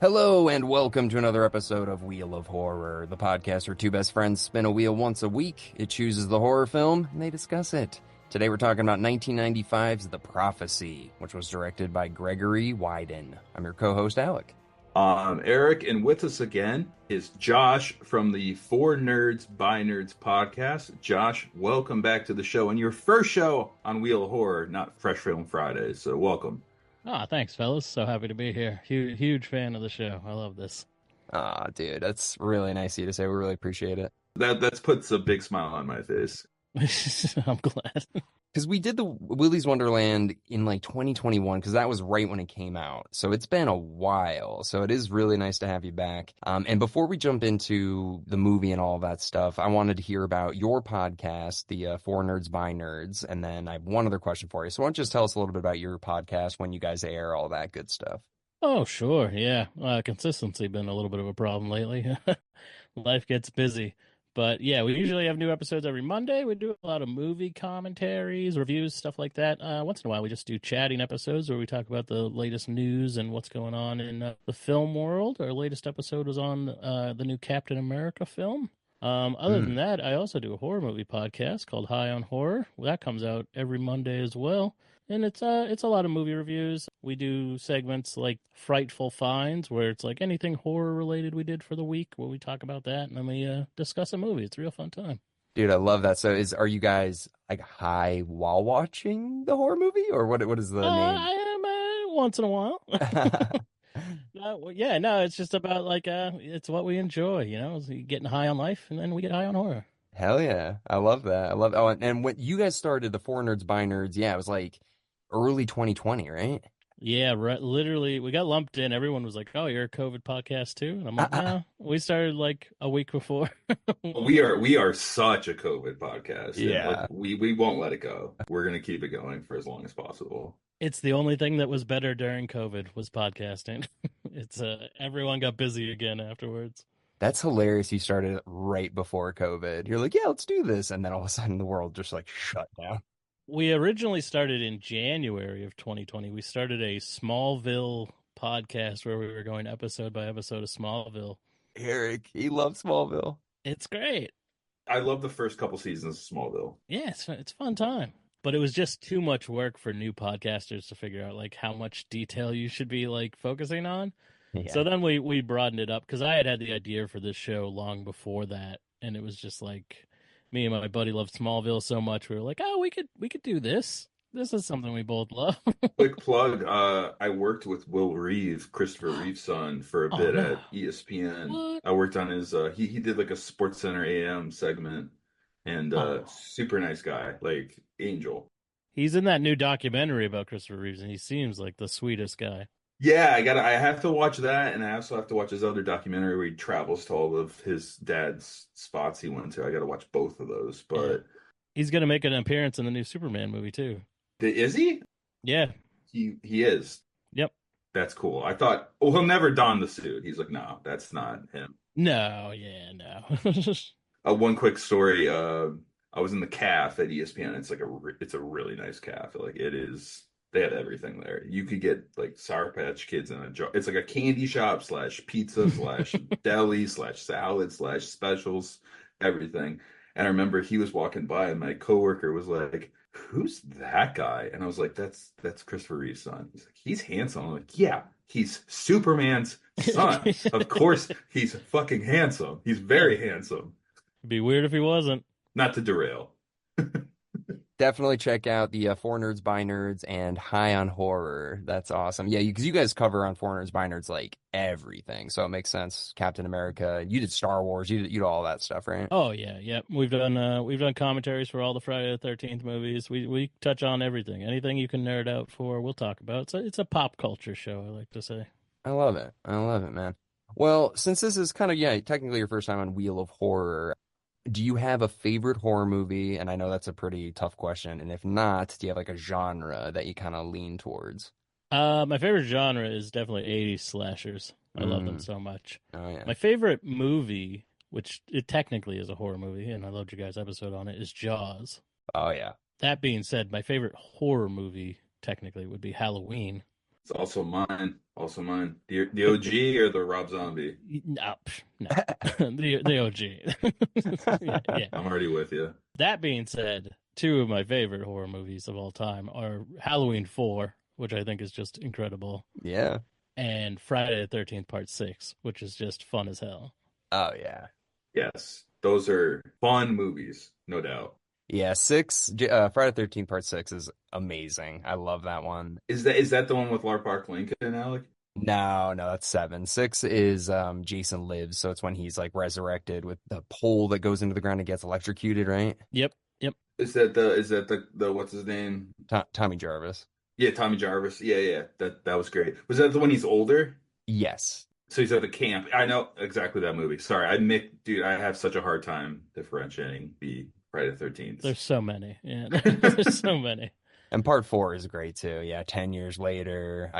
Hello and welcome to another episode of Wheel of Horror, the podcast where two best friends spin a wheel once a week. It chooses the horror film and they discuss it. Today we're talking about 1995's The Prophecy, which was directed by Gregory Wyden. I'm your co-host Alec. Eric, and with us again is Josh from the For Nerds by Nerds podcast. Josh, welcome back to the show and your first show on Wheel of Horror, not Fresh Film Fridays. So welcome. Thanks, fellas. So happy to be here. Huge fan of the show. I love this. Dude, that's really nice of you to say. We really appreciate it. That puts a big smile on my face. I'm glad. Because we did the Willy's Wonderland in like 2021, because that was right when it came out. So it's been a while. So it is really nice to have you back. And before we jump into the movie and all of that stuff, I wanted to hear about your podcast, the For Nerds by Nerds. And then I have one other question for you. So why don't you just tell us a little bit about your podcast, when you guys air, all that good stuff? Oh, sure. Yeah. Consistency been a little bit of a problem lately. Life gets busy. But yeah, we usually have new episodes every Monday. We do a lot of movie commentaries, reviews, stuff like that. Once in a while, we just do chatting episodes where we talk about the latest news and what's going on in the film world. Our latest episode was on the new Captain America film. Other than that, I also do a horror movie podcast called High on Horror. That comes out every Monday as well. And it's a lot of movie reviews. We do segments like Frightful Finds, where it's like anything horror related we did for the week, where we talk about that, and then we discuss a movie. It's a real fun time. Dude, I love that. So are you guys like high while watching the horror movie, or what is the name? I am once in a while. No, it's just about like it's what we enjoy, getting high on life, and then we get high on horror. Hell yeah. I love that. Oh, and when you guys started the For Nerds by Nerds, yeah, it was like early 2020, right? Yeah, right. Literally, we got lumped in. Everyone was like, "Oh, you're a COVID podcast too?" And I'm like, "No, we started like a week before." We are such a COVID podcast. Yeah. Like, we won't let it go. We're gonna keep it going for as long as possible. It's the only thing that was better during COVID was podcasting. It's everyone got busy again afterwards. That's hilarious. You started it right before COVID. You're like, yeah, let's do this. And then all of a sudden the world just like shut down. We originally started in January of 2020. We started a Smallville podcast where we were going episode by episode of Smallville. Eric, he loves Smallville. It's great. I love the first couple seasons of Smallville. Yeah, it's a fun time. But it was just too much work for new podcasters to figure out like how much detail you should be like focusing on. Yeah. So then we broadened it up because I had the idea for this show long before that, and it was just like me and my buddy loved Smallville so much. We were like, oh, we could do this. This is something we both love. Quick plug, I worked with Will Reeve, Christopher Reeve's son, for a bit at ESPN. What? I worked on his he did like a Sports Center AM segment, and super nice guy, like angel. He's in that new documentary about Christopher Reeves, and he seems like the sweetest guy. Yeah, I have to watch that, and I also have to watch his other documentary where he travels to all of his dad's spots he went to. I got to watch both of those, but he's gonna make an appearance in the new Superman movie too. Is he? Yeah, he is. Yep. That's cool. I thought, well, he'll never don the suit. He's like, no, that's not him. No, yeah, no. One quick story. I was in the caf at ESPN. It's a really nice caf. Like it is. They had everything there. You could get like Sour Patch Kids in a jar. It's like a candy shop / pizza / deli / salad / specials, everything. And I remember he was walking by and my coworker was like, who's that guy? And I was like, that's Christopher Reeve's son. He's like, he's handsome. I'm like, yeah, he's Superman's son. Of course he's fucking handsome. He's very handsome. It'd be weird if he wasn't. Not to derail. Definitely check out the For Nerds by Nerds and High on Horror. That's awesome. Yeah, because you guys cover on For Nerds by Nerds like everything, so it makes sense. Captain America, you did Star Wars, you did all that stuff, right? Oh yeah. We've done commentaries for all the Friday the 13th movies. We touch on everything, anything you can nerd out for, we'll talk about. It's a pop culture show, I like to say. I love it, man. Well, since this is kind of technically your first time on Wheel of Horror. Do you have a favorite horror movie? And I know that's a pretty tough question. And if not, do you have like a genre that you kind of lean towards? My favorite genre is definitely 80s slashers. I love them so much. Oh, yeah. My favorite movie, which it technically is a horror movie, and I loved your guys' episode on it, is Jaws. Oh, yeah. That being said, my favorite horror movie technically would be Halloween. It's also mine. Also mine. The OG or the Rob Zombie? No, no, the OG. Yeah, yeah. I'm already with you. That being said, two of my favorite horror movies of all time are Halloween 4, which I think is just incredible, Yeah. and Friday the 13th Part 6, which is just fun as hell. Oh yeah. Yes, those are fun movies, no doubt. Yeah, Friday 13th Part 6 is amazing. I love that one. Is that the one with Lark Park Lincoln, Alec? No, no, that's 7. 6 is Jason Lives, so it's when he's like resurrected with the pole that goes into the ground and gets electrocuted, right? Yep, yep. Is that the what's his name? Tommy Jarvis. Yeah, Tommy Jarvis. Yeah, yeah. That was great. Was that the one he's older? Yes. So he's at the camp. I know exactly that movie. Sorry, dude, I have such a hard time differentiating the Friday the 13th. There's so many. Yeah, there's so many. And part 4 is great too. Yeah, 10 years later.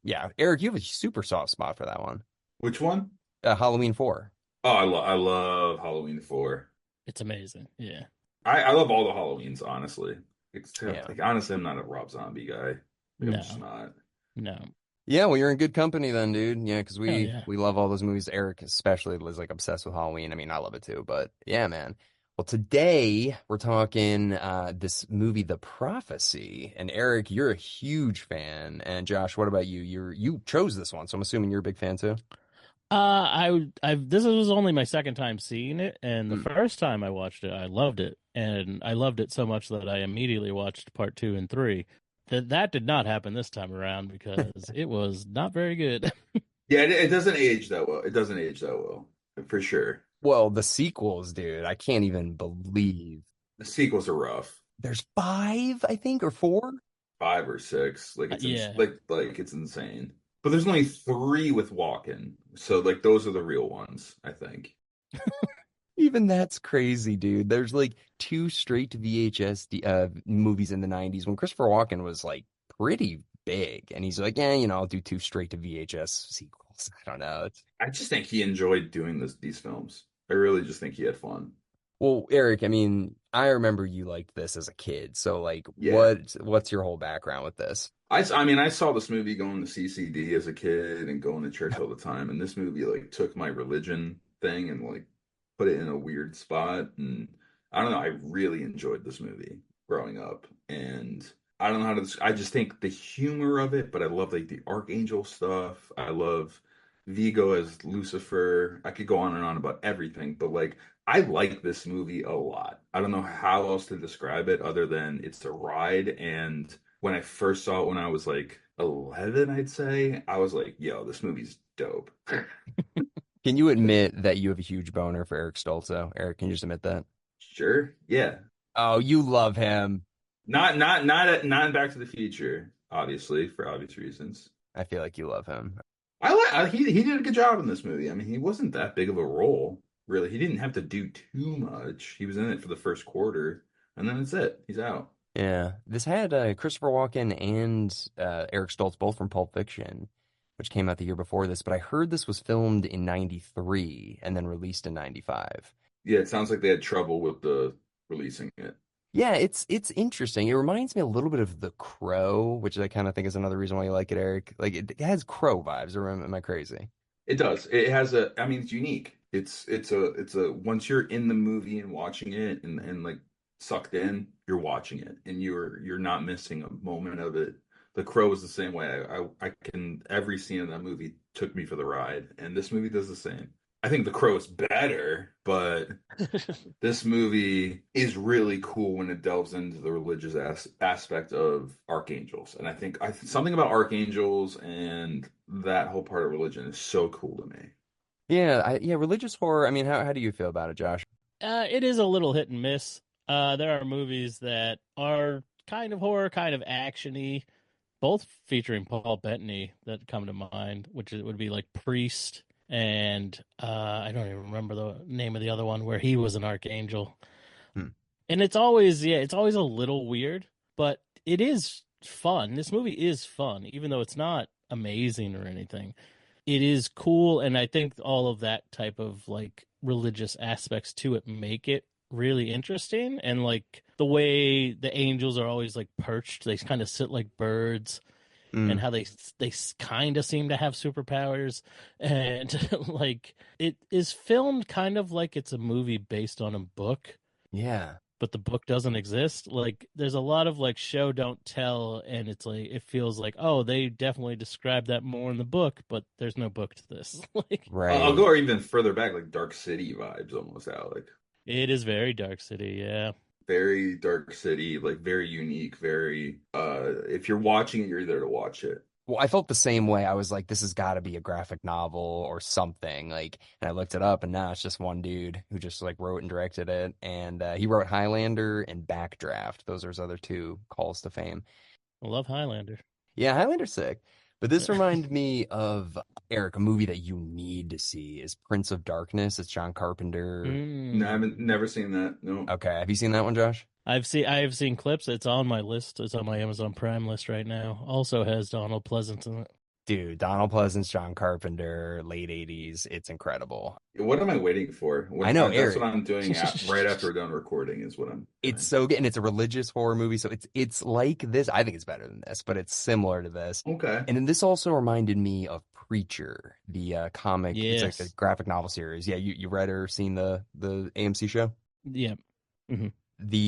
Yeah, Eric, you have a super soft spot for that one. Which one? Halloween 4. Oh, I love Halloween 4. It's amazing. Yeah. I love all the Halloweens, honestly. Yeah. Except, honestly, I'm not a Rob Zombie guy. I'm No, just not. no. Yeah, well, you're in good company then, dude. Yeah, because Hell we yeah. we love all those movies. Eric especially is like obsessed with Halloween. I mean, I love it too, but yeah, man. Well, today we're talking this movie, The Prophecy. And Eric, you're a huge fan. And Josh, what about you? You chose this one, so I'm assuming you're a big fan too. This was only my second time seeing it, and the Hmm. first time I watched it, I loved it, and I loved it so much that I immediately watched part 2 and 3. That did not happen this time around because it was not very good. Yeah, it doesn't age that well. It doesn't age that well, for sure. Well, the sequels, dude, I can't even believe The sequels are rough. there's 5, I think, or 4. 5 or 6. Like Yeah, like it's insane. But there's only 3 with Walken. So like those are the real ones, I think. Even that's crazy, dude. There's like 2 straight to VHS movies in the 90s when Christopher Walken was like pretty big. And he's like, yeah, I'll do 2 straight to VHS sequels. I don't know. I just think he enjoyed doing these films. I really just think he had fun. Well, Eric, I mean, I remember you liked this as a kid. So like, Yeah. what's your whole background with this? I mean, I saw this movie going to CCD as a kid and going to church all the time. And this movie like took my religion thing and like put it in a weird spot. And I don't know, I really enjoyed this movie growing up. And I don't know I just think the humor of it, but I love like the archangel stuff. I love Vigo as Lucifer. I could go on and on about everything, but like I like this movie a lot. I don't know how else to describe it other than it's a ride. And when I first saw it when I was like 11, I'd say, I was like, yo, this movie's dope. Can you admit that you have a huge boner for Eric Stoltz? Eric, can you just admit that? Sure. Yeah. Oh, you love him. Not in Back to the Future, obviously, for obvious reasons. I feel like you love him. He did a good job in this movie. I mean, he wasn't that big of a role, really. He didn't have to do too much. He was in it for the first quarter, and then that's it. He's out. Yeah, this had Christopher Walken and Eric Stoltz both from Pulp Fiction, which came out the year before this. But I heard this was filmed in '93 and then released in '95. Yeah, it sounds like they had trouble with the releasing it. Yeah, it's interesting. It reminds me a little bit of The Crow, which I kind of think is another reason why you like it, Eric. Like it has Crow vibes. Or am I crazy? It does. It has I mean, it's unique. It's a once you're in the movie and watching it and like sucked in, you're watching it and you're not missing a moment of it. The Crow is the same way. I can every scene in that movie took me for the ride, and this movie does the same. I think The Crow is better, but this movie is really cool when it delves into the religious aspect of archangels. And something about archangels and that whole part of religion is so cool to me. Yeah, yeah, religious horror. I mean, how do you feel about it, Josh? it is a little hit and miss. There are movies that are kind of horror, kind of actiony, both featuring Paul Bettany that come to mind, would be like Priest and I don't even remember the name of the other one where he was an archangel. Hmm. And it's always a little weird, but it is fun. This movie is fun, even though it's not amazing or anything. It is cool, and I think all of that type of like religious aspects to it make it really interesting. And like the way the angels are always like perched, they kind of sit like birds. and Mm, how they kind of seem to have superpowers, and like it is filmed kind of like it's a movie based on a book, yeah. but the book doesn't exist. Like there's a lot of like show don't tell, and it's like it feels like, oh, they definitely described that more in the book, but there's no book to this. Like I'll Right. go even further back, like Dark City vibes almost, Alec. it is very Dark City, yeah. Very Dark City, like very unique, very if you're watching it, you're there to watch it. Well, I felt the same way. I was like, this has got to be a graphic novel or something. Like, and I looked it up, and now it's just one dude who just like wrote and directed it, and he wrote Highlander and Backdraft. Those are his other two calls to fame. I love Highlander. Yeah, Highlander's sick. But this reminded me of Eric, a movie that you need to see is Prince of Darkness. It's John Carpenter. No, I Mm. haven't never seen that. No. Okay, have you seen that one, Josh? I have seen clips. It's on my list. It's on my Amazon Prime list right now. Also has Donald Pleasance in it. Dude, Donald Pleasance, John Carpenter, late 80s. It's incredible. What am I waiting for? I know, That's what Eric. I'm doing right after we're done recording is what I'm It's doing. so good, and it's a religious horror movie, so it's like this. I think it's better than this, but it's similar to this. Okay. And then this also reminded me of Preacher, the comic. It's like a Yes. graphic novel series. Yeah, you read or seen the AMC show? Yeah. Hmm.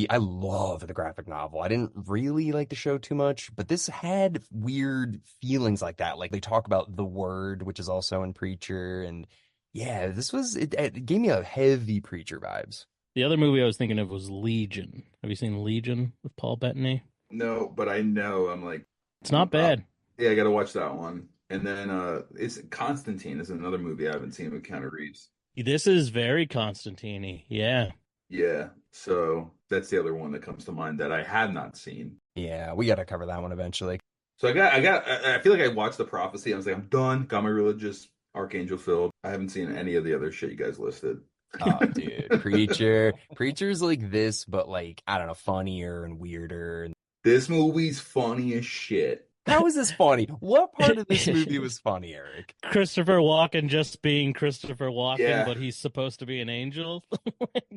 I love the graphic novel. I didn't really like the show too much, but this had weird feelings like that. Like they talk about the word, which is also in Preacher, and yeah, it gave me a heavy Preacher vibes. The other movie I was thinking of was Legion. Have you seen Legion with Paul Bettany? No, but I know I'm like, It's not uh, bad. yeah, I gotta watch that one. And then it's Constantine is another movie I haven't seen with Keanu Reeves. This is very Constantine-y. Yeah. Yeah, so that's the other one that comes to mind that I had not seen. Yeah, we got to cover that one eventually. So I feel like I watched The Prophecy. I was like, I'm done. Got my religious archangel filled. I haven't seen any of the other shit you guys listed. Oh, dude, Preacher's like this, but like I don't know, funnier and weirder. This movie's funny as shit. How is this funny? What part of this movie was funny, Eric? Christopher Walken just being Christopher Walken, Yeah. but he's supposed to be an angel.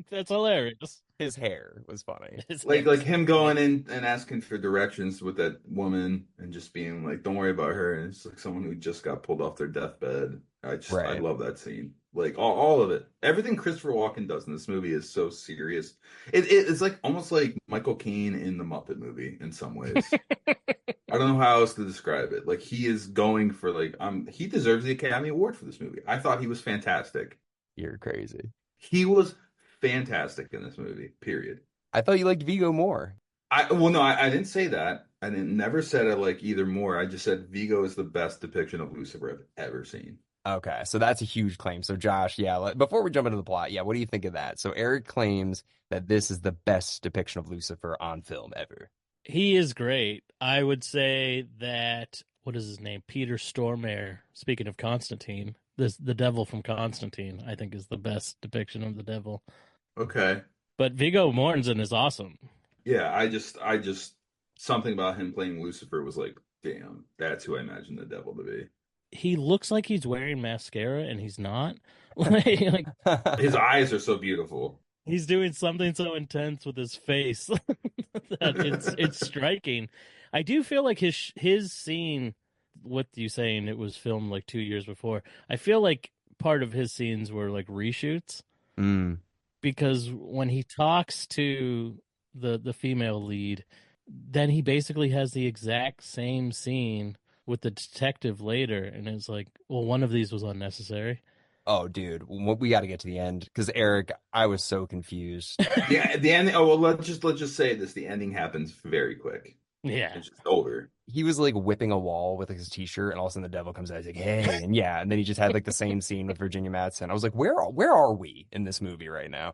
That's hilarious. His hair was funny. Like him going in and asking for directions with that woman and just being like, "Don't worry about her." And it's like someone who just got pulled off their deathbed. I Right. love that scene. Like all of it. Everything Christopher Walken does in this movie is so serious. It's like almost like Michael Caine in the Muppet movie in some ways. I don't know how else to describe it. Like he is going for like he deserves the Academy Award for this movie. I thought he was fantastic. You're crazy. He was fantastic in this movie. Period. I thought you liked Vigo more. I didn't say that. I didn't never said I like either more. I just said Vigo is the best depiction of Lucifer I've ever seen. Okay, so that's a huge claim. So Josh, yeah, before we jump into the plot, yeah, what do you think of that? So Eric claims that this is the best depiction of Lucifer on film ever. He is great. I would say that what is his name? Peter Stormare. Speaking of Constantine, the devil from Constantine, I think is the best depiction of the devil. Okay. But Viggo Mortensen is awesome. Yeah, I just something about him playing Lucifer was like, damn, that's who I imagine the devil to be. He looks like he's wearing mascara and he's not. Like His eyes are so beautiful. he's doing something so intense with his face that it's striking. I do feel like his scene, what you saying, it was filmed like 2 years before. I feel like part of his scenes were like reshoots Mm. because when he talks to the female lead, then he basically has the exact same scene with the detective later, and it's like, well, one of these was unnecessary. Oh, dude, we got to get to the end because Eric, I was so confused. Yeah, the ending. Oh well, let's just say this: the ending happens very quick. Yeah. It's just over. He was like whipping a wall with his t-shirt, and all of a sudden the devil comes out. He's like, "Hey," and yeah, and then he just had like the same scene with Virginia Madsen. I was like, where are we in this movie right now?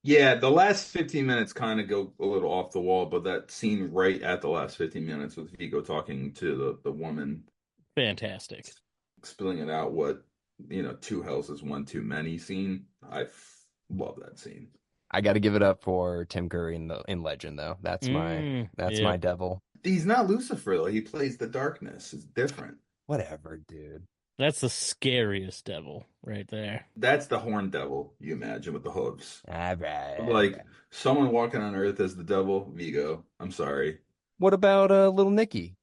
Yeah, the last 15 minutes kind of go a little off the wall, but that scene right at the last 15 minutes with Vigo talking to the woman, Fantastic. spilling it out what, two hells is one too many scene. Love that scene. I got to give it up for Tim Curry in Legend, though. That's Yeah. my devil. He's not Lucifer, though. He plays the darkness. It's different. Whatever, dude. That's the scariest devil right there. That's the horn devil, you imagine, with the hooves. All right. Like, someone walking on Earth as the devil, Vigo. I'm sorry. What about little Nicky?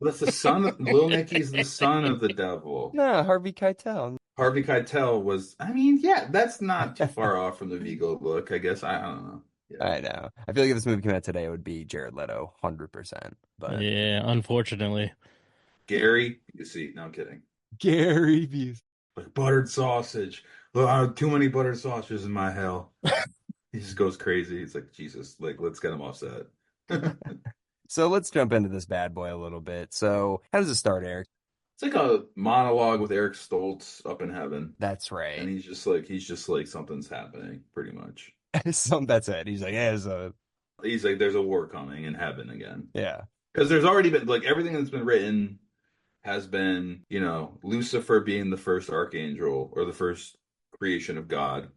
That's the son of Lil Nicky's the son of the devil. No, Harvey Keitel. Harvey Keitel was, I mean, yeah, that's not too far off from the Vigo look, I guess. I don't know. Yeah. I know. I feel like if this movie came out today, it would be Jared Leto, 100%. But Yeah, unfortunately. Gary, you see, no, I'm kidding. Gary Busey. Like buttered sausage. Too many buttered sausages in my hell. He just goes crazy. He's like, Jesus, like, let's get him off set. So let's jump into this bad boy a little bit. So how does it start, Eric? It's like a monologue with Eric Stoltz up in heaven. That's And right. he's just like something's happening, pretty much. That's it. He's like, yeah, so He's like, there's a war coming in heaven again. yeah. Because there's already been like everything that's been written has been, Lucifer being the first archangel or the first creation of God,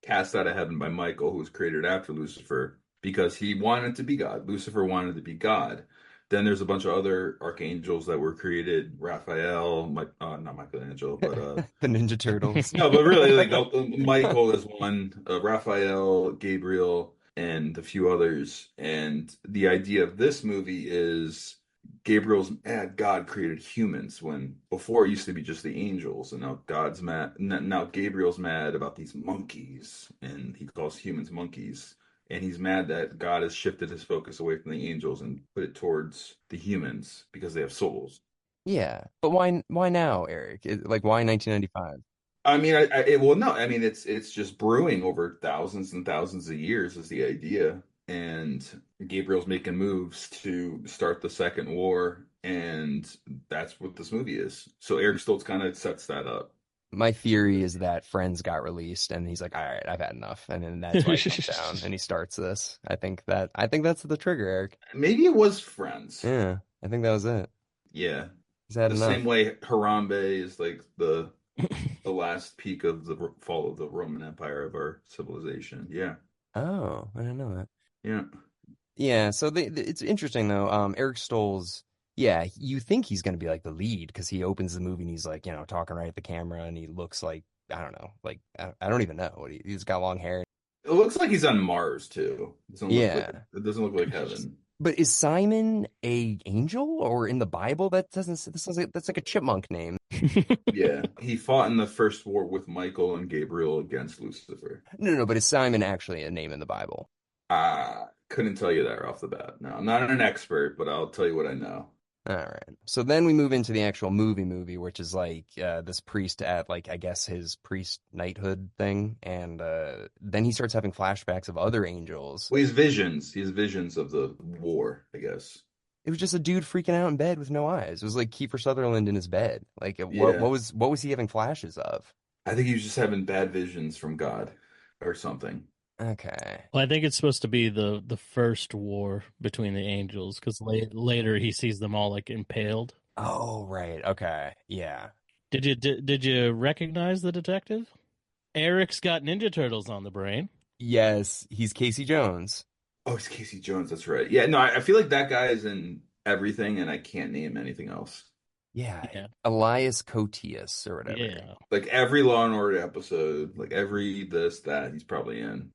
cast out of heaven by Michael, who was created after Lucifer, because he wanted to be God. Lucifer wanted to be God. Then there's a bunch of other archangels that were created. Raphael, not Michelangelo, but The Ninja Turtles. no, but really, like Michael is one, Raphael, Gabriel, and a few others. And the idea of this movie is Gabriel's mad God created humans when before it used to be just the angels, and now God's mad. Now Gabriel's mad about these monkeys, and he calls humans monkeys. And he's mad that God has shifted his focus away from the angels and put it towards the humans because they have souls. Yeah. But why now, Eric? Like why 1995? I mean, well, no, I mean, it's just brewing over thousands and thousands of years is the idea, and Gabriel's making moves to start the second war, and that's what this movie is. So Eric Stoltz kind of sets that up. My theory is that Friends got released and he's like, all right, I've had enough. And then that's why he comes down and he starts this. I think that's the trigger, Eric. Maybe it was Friends. Yeah. I think that was it. Yeah, He's had the enough. same way Harambe is like the last peak of the fall of the Roman Empire of our civilization. Yeah, Oh, I didn't know that. yeah. Yeah, so it's interesting though. Eric Stoltz, yeah, you think he's gonna be like the lead because he opens the movie and he's like, talking right at the camera and he looks like I don't know, like I don't even know what he's got long hair. It looks like he's on Mars too. Yeah, It doesn't look like heaven. but is Simon a angel or in the Bible? That doesn't. This sounds like that's like a chipmunk name. Yeah, he fought in the first war with Michael and Gabriel against Lucifer. No, no, but is Simon actually a name in the Bible? Couldn't tell you that right off the bat. No, I'm not an expert, but I'll tell you what I know. All right. So then we move into the actual movie, which is like this priest at like I guess his priest knighthood thing, and then he starts having flashbacks of other angels. Well, he has visions of the war, I guess. It was just a dude freaking out in bed with no eyes. It was like Kiefer Sutherland in his bed. Like what Yeah, was he having flashes of? I think he was just having bad visions from God or something. Okay. Well, I think it's supposed to be the first war between the angels because later he sees them all like impaled. Oh, right. Okay. Yeah. Did you recognize the detective? Eric's got Ninja Turtles on the brain. Yes, he's Casey Jones. Oh, it's Casey Jones. That's right. Yeah, no, I feel like that guy is in everything, and I can't name anything else. Yeah. Yeah, Elias Koteas or whatever. yeah. Like every Law and Order episode, like every this, that, he's probably in.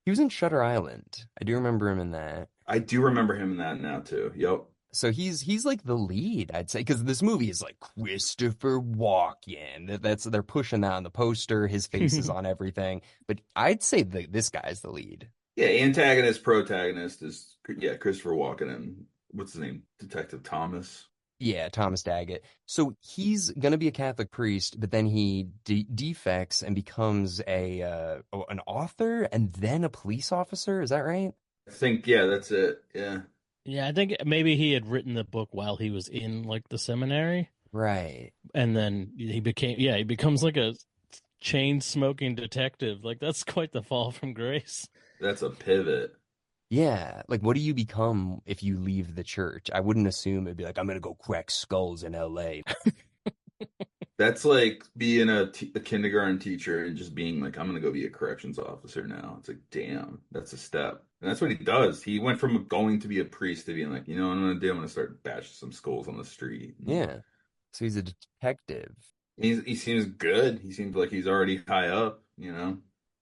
He was in Shutter Island. I do remember him in that. I do remember him in that now too. Yep. So he's like the lead, I'd say, because this movie is like Christopher Walken. They're pushing that on the poster. His face is on everything. But I'd say this guy's the lead. Yeah, antagonist, protagonist is Christopher Walken and what's his name? Detective Thomas. Yeah, Thomas Daggett. So he's gonna be a Catholic priest, but then he defects and becomes an author and then a police officer. Is that right? I think yeah, that's it. Yeah. Yeah, I think maybe he had written the book while he was in like the seminary, Right. and then he becomes like a chain smoking detective. Like that's quite the fall from grace. That's a pivot. Yeah. Like, what do you become if you leave the church? I wouldn't assume it'd be like, I'm gonna go crack skulls in LA. That's like being a kindergarten teacher and just being like, I'm gonna go be a corrections officer now. It's like, damn, that's a step. And that's what he does. He went from going to be a priest to being like, you know what I'm gonna do? I'm gonna start bashing some skulls on the street. Yeah. So he's a detective. He seems good. He seems like he's already high up, you know?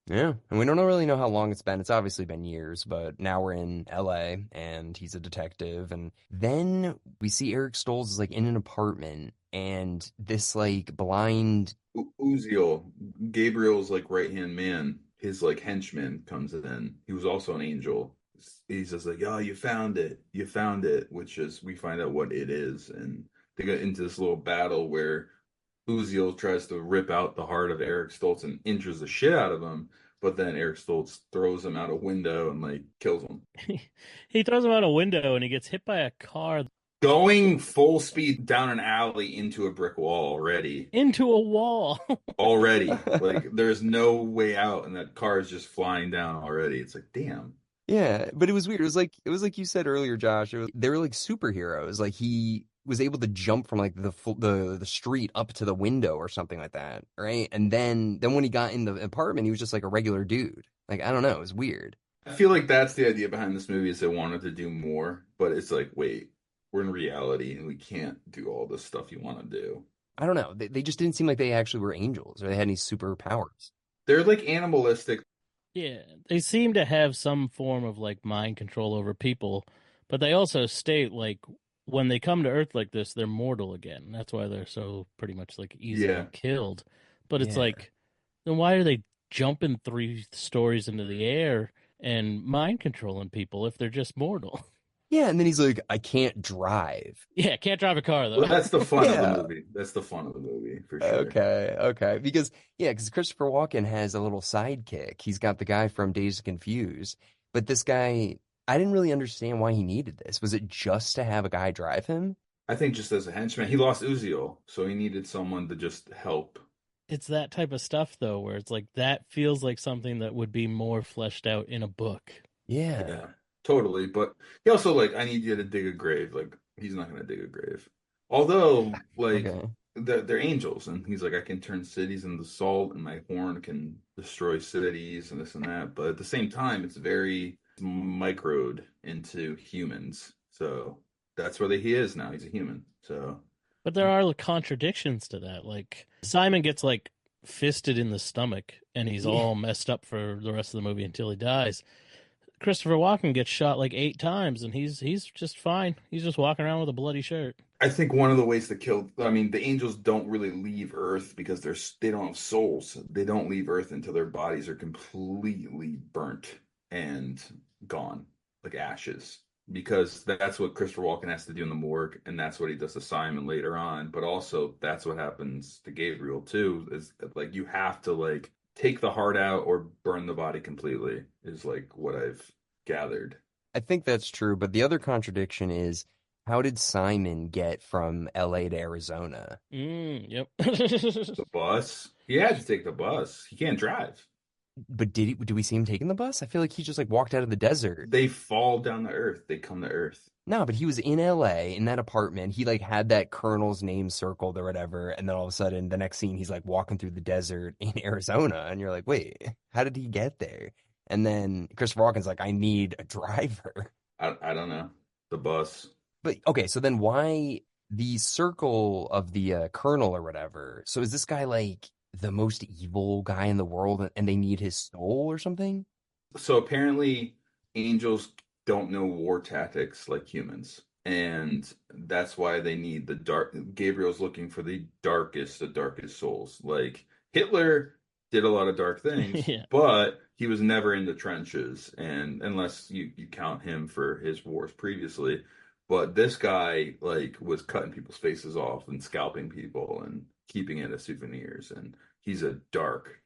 Yeah, and we don't really know how long it's been. It's obviously been years, but now we're in LA and he's a detective. And then we see Eric Stoltz is like in an apartment and this like blind. Uziel, Gabriel's like right hand man, his like henchman comes in. He was also an angel. He's just like, "Oh, you found it," which is we find out what it is, and they get into this little battle where Uziel tries to rip out the heart of Eric Stoltz and injures the shit out of him, but then Eric Stoltz throws him out a window and like kills him. He throws him out a window and he gets hit by a car Going full speed down an alley into a brick wall already. into a wall. Already. Like there's no way out and that car is just flying down already. It's like, damn. Yeah, but it was weird. It was like you said earlier, Josh. They were like superheroes. Like he was able to jump from like the street up to the window or something like that, right? And then when he got in the apartment, he was just like a regular dude. Like I don't know, it was weird. I feel like that's the idea behind this movie is they wanted to do more, but it's like, wait, we're in reality and we can't do all this stuff you want to do. I don't know. They just didn't seem like they actually were angels or they had any superpowers. They're like animalistic. Yeah, they seem to have some form of like mind control over people, but they also state like when they come to Earth like this, they're mortal again. That's why they're so pretty much like easily Yeah. killed. But it's Yeah. like, then why are they jumping 3 stories into the air and mind controlling people if they're just mortal? Yeah, and then he's like, I can't drive. Yeah, can't drive a car Well, though. that's the fun of the Yeah. movie. That's the fun of the movie for sure. Okay. Because Christopher Walken has a little sidekick. He's got the guy from Dazed and Confused. But this guy, I didn't really understand why he needed this. Was it just to have a guy drive him? I think just as a henchman, he lost Uziel, so he needed someone to just help. It's that type of stuff though, where it's like that feels like something that would be more fleshed out in a book. Yeah. Yeah, totally. But he also like, I need you to dig a grave. Like he's not gonna dig a grave. Although, like Okay. they're angels, and he's like, I can turn cities into salt, and my horn can destroy cities, and this and that. But at the same time, it's very microed into humans. So that's where he is now. He's a human. So But there are contradictions to that. Like Simon gets like fisted in the stomach and he's Yeah. all messed up for the rest of the movie until he dies. Christopher Walken gets shot like 8 times and he's just fine. He's just walking around with a bloody shirt. I think one of the ways to kill, I mean, the angels don't really leave Earth because they don't have souls. They don't leave Earth until their bodies are completely burnt and gone, like ashes. Because that's what Christopher Walken has to do in the morgue, and that's what he does to Simon later on. But also, that's what happens to Gabriel too. Is like you have to like take the heart out or burn the body completely. Is like what I've gathered. I think that's true, but the other contradiction is how did Simon get from LA to Arizona? Yep. The bus. He had to take the bus. He can't drive. But did we see him taking the bus? I feel like he just like walked out of the desert. They fall down to Earth. They come to Earth. No, but he was in LA in that apartment. He like had that colonel's name circled or whatever, and then all of a sudden the next scene he's like walking through the desert in Arizona, and you're like, wait, how did he get there? And then Christopher Walken's like, I need a driver. I don't know. The bus. But okay, so then why the circle of the colonel or whatever? So is this guy like the most evil guy in the world and they need his soul or something? So apparently, angels don't know war tactics like humans, and that's why they need the dark. Gabriel's looking for the darkest souls. Like Hitler did a lot of dark things, Yeah. but he was never in the trenches, and unless you count him for his wars previously. But this guy like was cutting people's faces off and scalping people and keeping it as souvenirs, and he's a dark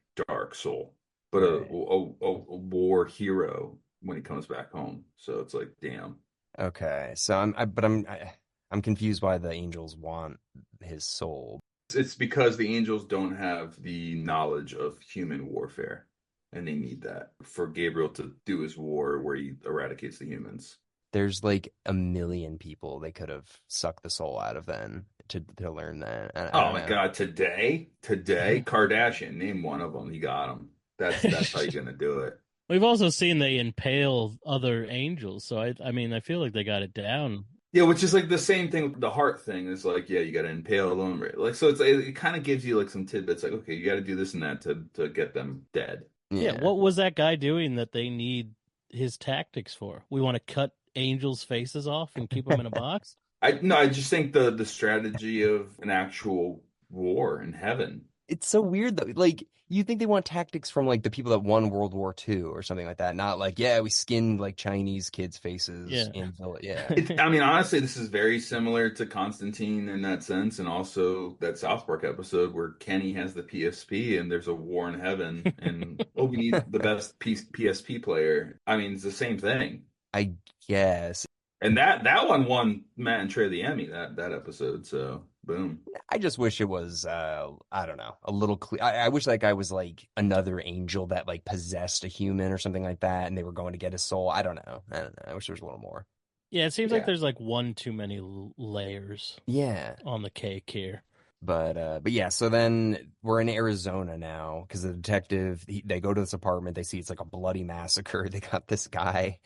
soul, but Right. a war hero when he comes back home. So it's like, damn. Okay, so I'm confused why the angels want his soul. It's because the angels don't have the knowledge of human warfare, and they need that for Gabriel to do his war where he eradicates the humans. There's like a million people they could have sucked the soul out of then to learn that. I Oh don't my know. God, today, Kardashian, name one of them. He got them. That's how you're gonna do it. We've also seen they impale other angels, so I mean I feel like they got it down. Yeah, which is like the same thing with the heart thing. Is like, yeah, you got to impale them, right? Like, so it kind of gives you like some tidbits, like, okay, you got to do this and that to get them dead. Yeah, Yeah. what was that guy doing that they need his tactics for? We want to cut angels' faces off and keep them in a box? I no, I just think the strategy of an actual war in heaven. It's so weird though. Like you think they want tactics from like the people that won World War II or something like that, not like, yeah, we skinned like Chinese kids' faces Yeah. in Villa. Yeah. I mean, honestly, this is very similar to Constantine in that sense, and also that South Park episode where Kenny has the PSP and there's a war in heaven, and oh, we need the best PSP player. I mean, it's the same thing. I guess. And that one won Matt and Trey the Emmy, that episode. So boom. I just wish it was I don't know, a little clear. I wish that guy was like another angel that like possessed a human or something like that and they were going to get his soul. I don't know. I don't know. I wish there was a little more. Yeah, it seems like Yeah. there's like one too many layers Yeah. on the cake here. But yeah, so then we're in Arizona now because the detective they go to this apartment, they see it's like a bloody massacre. They got this guy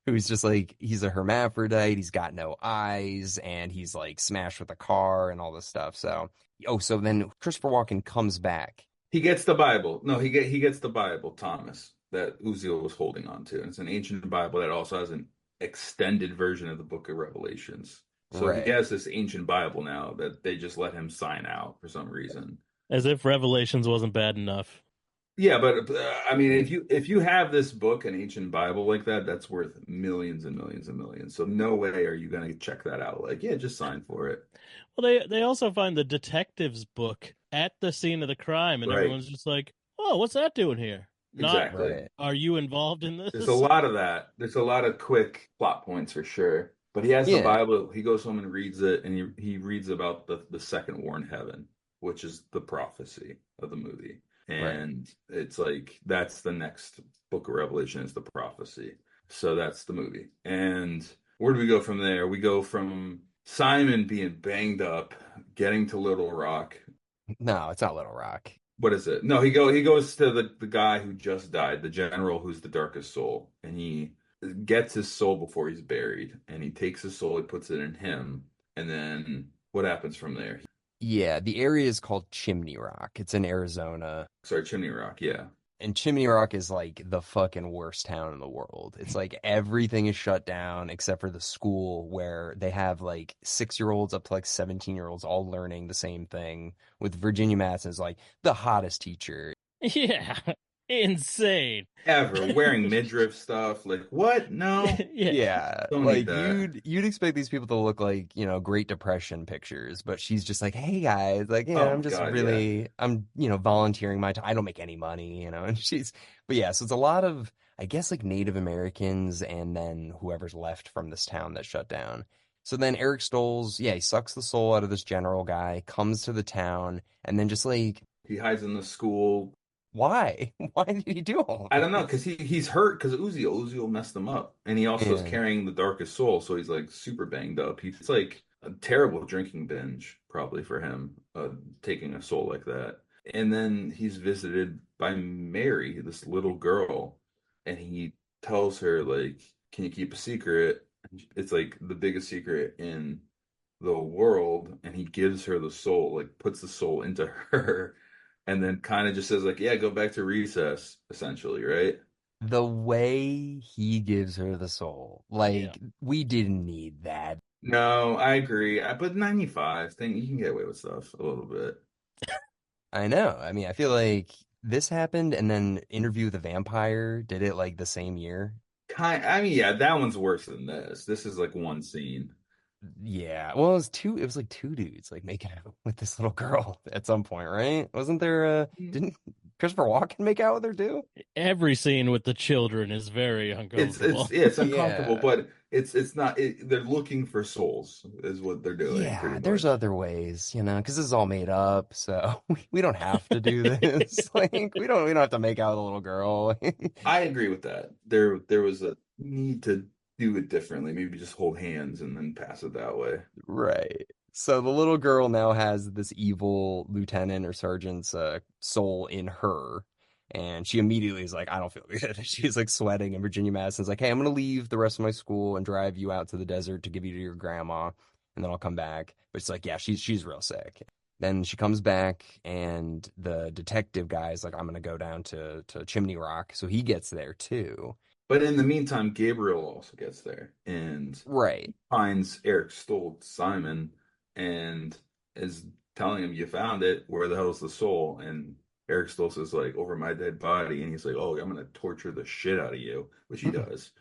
who's just like he's a hermaphrodite, he's got no eyes, and he's like smashed with a car and all this stuff. So then Christopher Walken comes back. He gets the Bible. No, he gets the Bible, Thomas, that Uziel was holding on to. And it's an ancient Bible that also has an extended version of the Book of Revelations. So he Right. has this ancient Bible now that they just let him sign out for some reason. As if Revelations wasn't bad enough. Yeah, but I mean, if you have this book, an ancient Bible like that, that's worth millions and millions and millions. So no way are you going to check that out. Like, yeah, just sign for it. Well, they also find the detective's book at the scene of the crime, and Right. everyone's just like, "Oh, what's that doing here?" Not, Exactly. Right. are you involved in this? There's a lot of that. There's a lot of quick plot points for sure. But he has the Yeah. Bible. He goes home and reads it, and he reads about the second war in heaven, which is the prophecy of the movie. And it's like that's the next book of Revelation is the prophecy. So that's the movie. And where do we go from there? We go from Simon being banged up, getting to Little Rock. No, it's not Little Rock. What is it? No, he goes to the guy who just died, the general who's the darkest soul, and he gets his soul before he's buried, and he takes his soul, he puts it in him, and then what happens from there? Yeah, the area is called Chimney Rock. It's in Arizona. Sorry, Chimney Rock, yeah. And Chimney Rock is like the fucking worst town in the world. It's like everything is shut down except for the school where they have like 6-year-olds up to like 17-year-olds all learning the same thing with Virginia Madsen as like the hottest teacher. Yeah, insane. Ever wearing midriff stuff, like what? No, Yeah. Yeah, don't need like that. you'd expect these people to look like, Great Depression pictures, but she's just like, "Hey guys, like, yeah, Oh I'm just God, really I'm, volunteering my time. I don't make any money, and but yeah, so it's a lot of I guess like Native Americans and then whoever's left from this town that shut down. So then Eric Stolz, yeah, he sucks the soul out of this general guy, comes to the town, and then just like, He hides in the school. why? Why did he do all I of don't know, this? because he's hurt because Uziel messed him up, and he also is Yeah. carrying the darkest soul, so he's like super banged up. It's like a terrible drinking binge, probably for him, taking a soul like that. And then he's visited by Mary, this little girl, and he tells her like, "Can you keep a secret?" It's like the biggest secret in the world, and he gives her the soul, like puts the soul into her, and then kind of just says like, "Yeah, go back to recess," essentially, right? The way he gives her the soul, Yeah. like we didn't need that. No, I agree. But 95 thing, you can get away with stuff a little bit. I know. I mean, I feel like this happened and then Interview with the Vampire did it like the same year. I mean, yeah, that one's worse than this. This is like one scene. Yeah. Well, it was like two dudes like making out with this little girl at some point, right? Wasn't there didn't Christopher Walken make out with her too? Every scene with the children is very uncomfortable. It's uncomfortable, Yeah. but it's not. They're looking for souls, is what they're doing. Yeah, Pretty there's much. other ways, because this is all made up, so we don't have to do this. Like we don't have to make out with a little girl. I agree with that. There was a need to do it differently. Maybe just hold hands and then pass it that way. Right. So the little girl now has this evil lieutenant or sergeant's soul in her. And she immediately is like, I don't feel good. She's like sweating. And Virginia Madison's like, hey, I'm going to leave the rest of my school and drive you out to the desert to give you to your grandma. And then I'll come back. But it's like, yeah, she's real sick. Then she comes back, and the detective guy is like, I'm gonna go down to Chimney Rock, so he gets there too. But in the meantime, Gabriel also gets there and Right. finds Eric Stoltz, Simon, and is telling him, "You found it. Where the hell's the soul?" And Eric Stoltz is like, "Over my dead body." And he's like, "Oh, I'm gonna torture the shit out of you," which he does.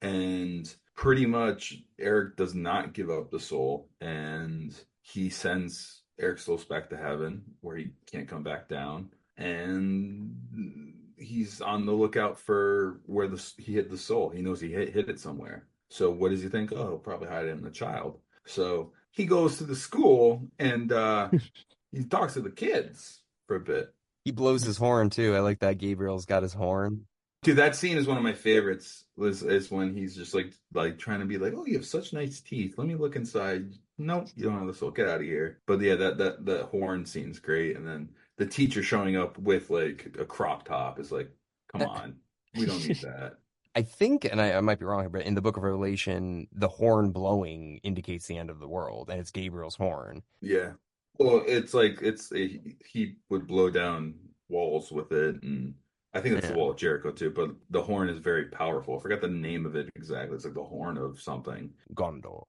And pretty much Eric does not give up the soul, and he sends Eric Stoltz back to heaven where he can't come back down. And he's on the lookout for where he hid the soul. He knows he hid it somewhere. So what does he think? Oh, he'll probably hide it in the child. So he goes to the school and he talks to the kids for a bit. He blows his horn too. I like that Gabriel's got his horn. Dude, that scene is one of my favorites. Is when he's just like trying to be like, "Oh, you have such nice teeth. Let me look inside." Nope, you don't have this. So get out of here. But yeah, that horn scene's great. And then the teacher showing up with like a crop top is like, come on, we don't need that. I think, and I might be wrong here, but in the Book of Revelation, the horn blowing indicates the end of the world, and it's Gabriel's horn. Yeah. Well, it's like he would blow down walls with it, and I think it's the Yeah. wall of Jericho too. But the horn is very powerful. I forgot the name of it exactly. It's like the horn of something. Gondor.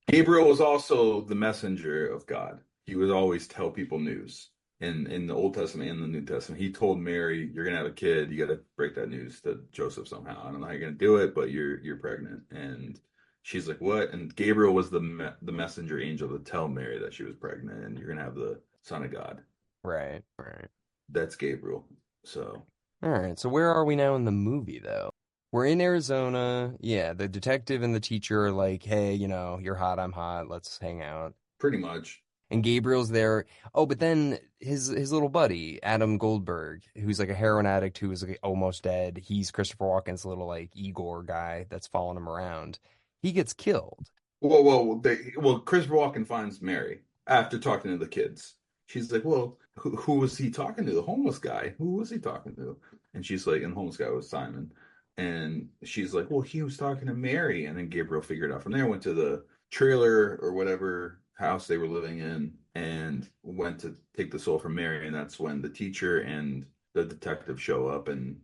Gabriel was also the messenger of God. He would always tell people news. In the Old Testament and the New Testament, he told Mary, "You're gonna have a kid. You got to break that news to Joseph somehow. I don't know how you're gonna do it, but you're pregnant." And she's like, "What?" And Gabriel was the messenger angel to tell Mary that she was pregnant and you're gonna have the Son of God. Right, right. That's Gabriel. So All right, so where are we now in the movie, though? We're in Arizona. Yeah, the detective and the teacher are like, hey, you're hot, I'm hot, let's hang out. pretty much, And Gabriel's there. Oh, but then his little buddy, Adam Goldberg, who's like a heroin addict who is like almost dead. He's Christopher Walken's little like Igor guy that's following him around. He gets killed. Christopher Walken finds Mary after talking to the kids. She's like, "Well, who was he talking to? The homeless guy. Who was he talking to?" And she's like, and the homeless guy was Simon. And she's like, "Well, he was talking to Mary." And then Gabriel figured out from there, went to the trailer or whatever house they were living in, and went to take the soul from Mary. And that's when the teacher and the detective show up, and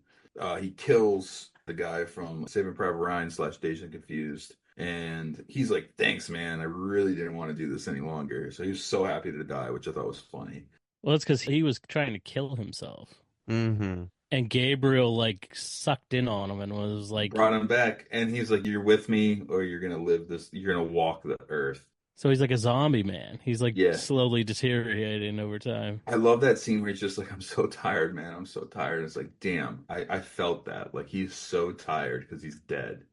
he kills the guy from Saving Private Ryan / Dazed and Confused. And he's like, "Thanks, man. I really didn't want to do this any longer." So he was so happy to die, which I thought was funny. Well, it's because he was trying to kill himself. Mm-hmm. And Gabriel like sucked in on him and was like, Brought him back, and he's like, "You're with me, or you're gonna live this. You're gonna walk the earth." so he's like a zombie man. He's like Yeah, slowly deteriorating over time. I love that scene where he's just like, "I'm so tired, man. I'm so tired." It's like, damn, I felt that. Like he's so tired because he's dead.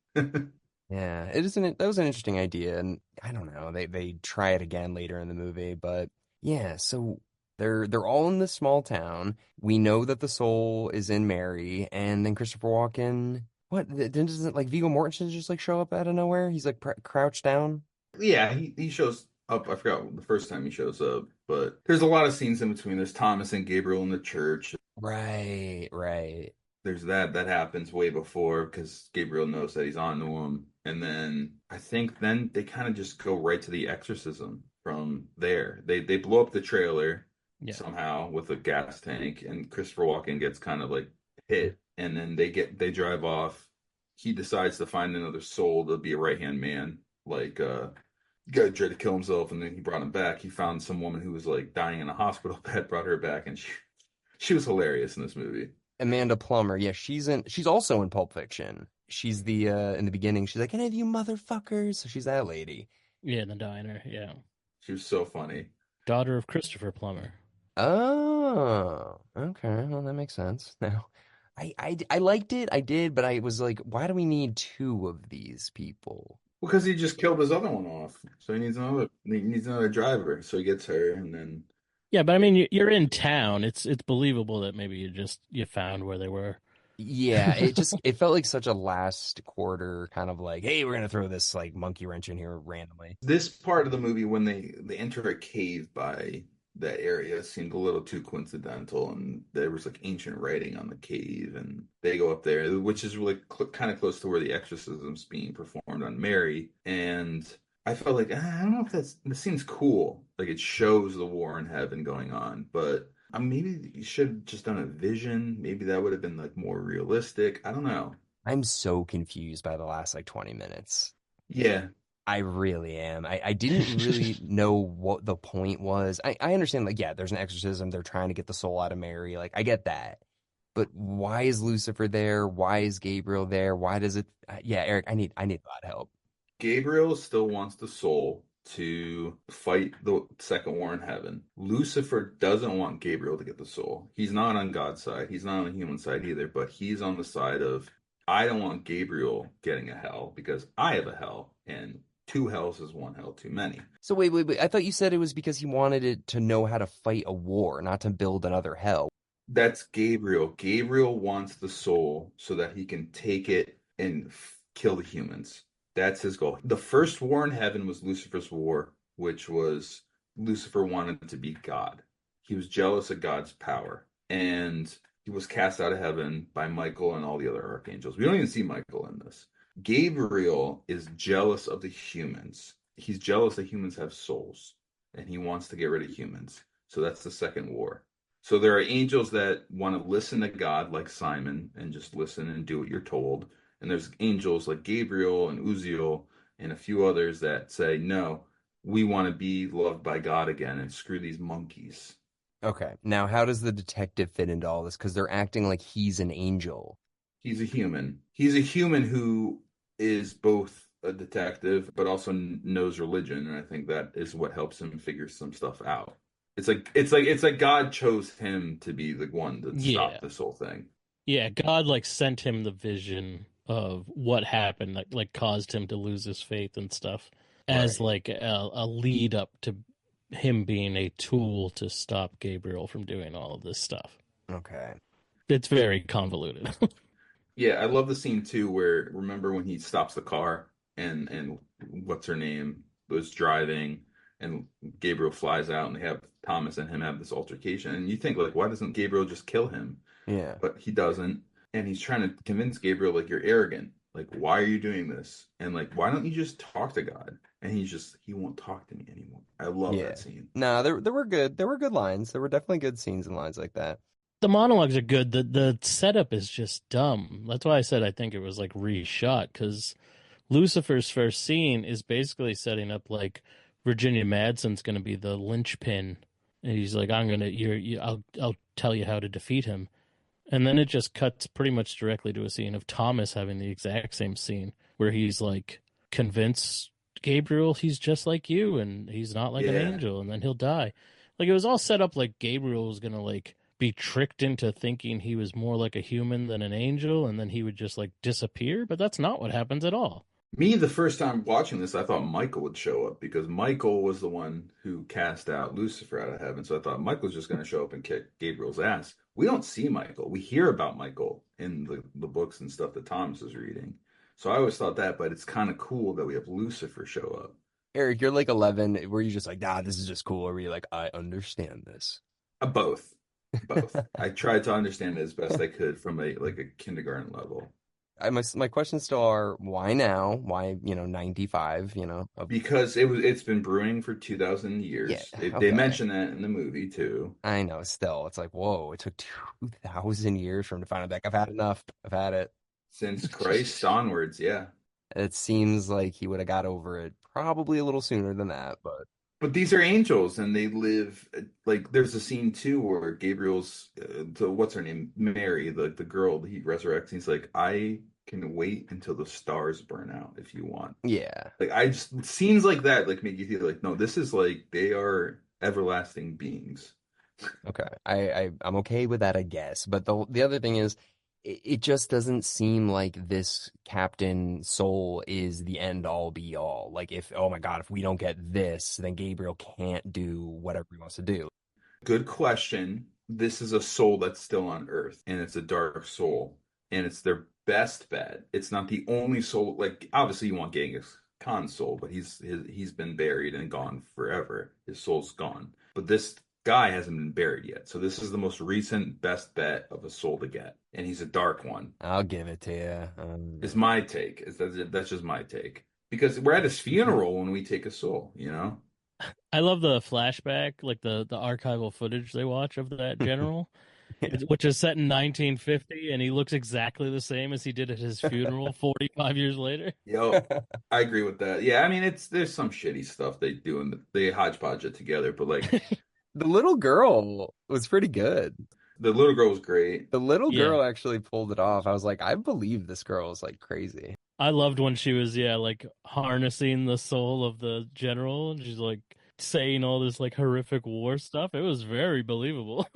Yeah, it isn't. That was an interesting idea, and I don't know. They try it again later in the movie, but yeah. So they're all in this small town. We know that the soul is in Mary, and then Christopher Walken. What? Then doesn't like Viggo Mortensen just like show up out of nowhere? He's like crouched down. Yeah, he shows up. I forgot the first time he shows up, but there's a lot of scenes in between. There's Thomas and Gabriel in the church. Right, right. There's that happens way before because Gabriel knows that he's on to him. And then I think then they kind of just go right to the exorcism from there. They blow up the trailer Yeah. somehow with a gas tank, and Christopher Walken gets kind of like hit, and then they drive off. He decides to find another soul to be a right hand man, like guy tried to kill himself, and then he brought him back. He found some woman who was like dying in a hospital bed, brought her back, and she was hilarious in this movie. Amanda Plummer. Yeah, she's also in Pulp Fiction. She's the in the beginning, she's like, "Any of you motherfuckers?" So she's that lady. Yeah, in the diner. Yeah. She was so funny. Daughter of Christopher Plummer. Oh, okay. Well, that makes sense. Now, I liked it. I did, but I was like, why do we need two of these people? Because he just killed his other one off, so he needs another driver. So he gets her, and then Yeah, but I mean, you're in town. It's believable that maybe you found where they were. Yeah, it felt like such a last quarter kind of like, hey, we're gonna throw this like monkey wrench in here randomly. this part of the movie when they enter a cave by that area seemed a little too coincidental, and there was like ancient writing on the cave, and they go up there, which is really kind of close to where the exorcism's being performed on Mary. And I felt like, I don't know if this seems cool. Like it shows the war in heaven going on, but maybe you should have just done a vision. Maybe that would have been like more realistic. I don't know. I'm so confused by the last like 20 minutes. Yeah, I really am. I didn't really know what the point was. I understand, like, yeah, there's an exorcism. They're trying to get the soul out of Mary. Like, I get that. But why is Lucifer there? Why is Gabriel there? Why does it? Yeah, Eric, I need a lot of help. Gabriel still wants the soul to fight the second war in heaven. Lucifer doesn't want Gabriel to get the soul. He's not on God's side. He's not on the human side either, but he's on the side of I don't want Gabriel getting a hell because I have a hell, and two hells is one hell too many. So wait. I thought you said it was because he wanted it to know how to fight a war, not to build another hell. That's Gabriel. Gabriel wants the soul so that he can take it and kill the humans. That's his goal. The first war in heaven was Lucifer's war, which was Lucifer wanted to be God. He was jealous of God's power, and he was cast out of heaven by Michael and all the other archangels. We don't even see Michael in this. Gabriel is jealous of the humans. He's jealous that humans have souls, and he wants to get rid of humans. So that's the second war. So there are angels that want to listen to God, like Simon, and just listen and do what you're told. And there's angels like Gabriel and Uziel and a few others that say, no, we want to be loved by God again and screw these monkeys. Okay, now how does the detective fit into all this? Because they're acting like he's an angel. He's a human. He's a human who is both a detective but also knows religion, and I think that is what helps him figure some stuff out. It's like God chose him to be the one to Yeah. stop this whole thing. Yeah, God like sent him the vision of what happened that like caused him to lose his faith and stuff as Right. like a lead up to him being a tool to stop Gabriel from doing all of this stuff. Okay. It's very convoluted. Yeah, I love the scene too where remember when he stops the car and what's her name was driving and Gabriel flies out and they have Thomas and him have this altercation and you think like why doesn't Gabriel just kill him? Yeah. But he doesn't and he's trying to convince Gabriel like you're arrogant. Like why are you doing this? And like why don't you just talk to God? And he won't talk to me anymore. I love Yeah. that scene. No, there were good. There were good lines. There were definitely good scenes and lines like that. The monologues are good. The setup is just dumb. That's why I said I think it was like reshot because Lucifer's first scene is basically setting up like Virginia Madsen's going to be the linchpin. And he's like, I'm gonna, I'll tell you how to defeat him. And then it just cuts pretty much directly to a scene of Thomas having the exact same scene where he's like, convince Gabriel he's just like you and he's not like an Yeah. angel and then he'll die. Like it was all set up like Gabriel was gonna like be tricked into thinking he was more like a human than an angel and then he would just like disappear, but that's not what happens at all. Me, the first time watching this, I thought Michael would show up because Michael was the one who cast out Lucifer out of heaven. So I thought Michael's just going to show up and kick Gabriel's ass. We don't see Michael. We hear about Michael in the books and stuff that Thomas is reading. So I always thought that, but it's kind of cool that we have Lucifer show up. Eric, you're like 11. Were you just like, nah, this is just cool? Or were you like, I understand this? Both, both. I tried to understand it as best I could from a kindergarten level. My questions still are, why now? Why, 95, Because it's been brewing for 2000 yeah, years. They okay. mention that in the movie too. I know, still, it's like, whoa, it took 2,000 years for him to find it back. I've had enough. I've had it. Since Christ onwards, yeah. It seems like he would have got over it probably a little sooner than that, but But these are angels, and they live like there's a scene too where Gabriel's what's her name, Mary, the girl he resurrects. He's like, I can wait until the stars burn out if you want. yeah. Like I just scenes like that like make you feel like no, this is like they are everlasting beings. Okay. I'm okay with that, I guess. But the other thing is, it just doesn't seem like this Captain Soul is the end all be all. Like if, oh my God, if we don't get this, then Gabriel can't do whatever he wants to do. Good question. This is a soul that's still on Earth, and it's a dark soul, and it's their best bet. It's not the only soul. Like obviously, you want Genghis Khan's soul, but he's been buried and gone forever. His soul's gone. But this guy hasn't been buried yet. So this is the most recent best bet of a soul to get, and he's a dark one. I'll give it to you. Is my take. That's just my take because we're at his funeral when we take a soul. You know. I love the flashback, like the archival footage they watch of that general, Yeah. which is set in 1950, and he looks exactly the same as he did at his funeral 45 years later. Yo, I agree with that. Yeah, I mean, there's some shitty stuff they do and they hodgepodge it together, but like The little girl was pretty good. the little girl was great. The little Yeah. girl actually pulled it off. I was like, I believe this girl is like crazy. I loved when she was, yeah, like harnessing the soul of the general, and she's like saying all this like horrific war stuff. It was very believable.